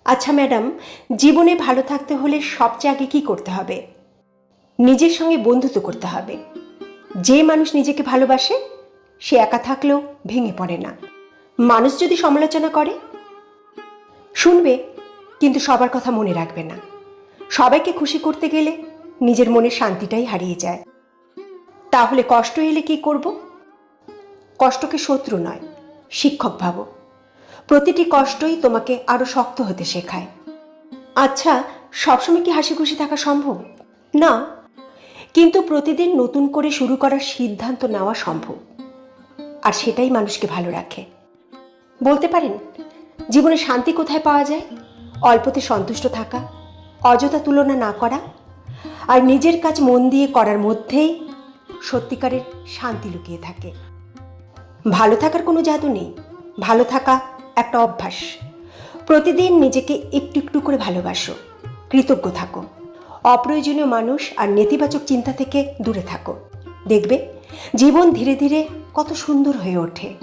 আচ্ছা ম্যাডাম, জীবনে ভালো থাকতে হলে সবচেয়ে আগে কী করতে হবে? নিজের সঙ্গে বন্ধুত্ব করতে হবে। যে মানুষ নিজেকে ভালোবাসে সে একা থাকলেও ভেঙে পড়ে না। মানুষ যদি সমালোচনা করে শুনবে, কিন্তু সবার কথা মনে রাখবে না। সবাইকে খুশি করতে গেলে নিজের মনের শান্তিটাই হারিয়ে যায়। তাহলে কষ্ট এলে কি করব? কষ্টকে শত্রু নয়, শিক্ষক ভাবো। প্রতিটি কষ্টই তোমাকে আরো শক্ত হতে শেখায়। আচ্ছা, সবসময় কি হাসি খুশি থাকা সম্ভব? না, কিন্তু প্রতিদিন নতুন করে শুরু করার সিদ্ধান্ত নেওয়া সম্ভব। আর সেটাই মানুষকে ভালো রাখে। বলতে পারেন, জীবনে শান্তি কোথায় পাওয়া যায়? অল্পতে সন্তুষ্ট থাকা, অযথা তুলনা না করা, আর নিজের কাজ মন দিয়ে করার মধ্যেই সত্যিকারের শান্তি লুকিয়ে থাকে। ভালো থাকার কোনো জাদু নেই। ভালো থাকা একটা অভ্যাস। প্রতিদিন নিজেকে একটু একটু করে ভালোবাসো, কৃতজ্ঞ থাকো, অপ্রয়োজনীয় মানুষ আর নেতিবাচক চিন্তা থেকে দূরে থাকো। দেখবে জীবন ধীরে ধীরে কত সুন্দর হয়ে ওঠে।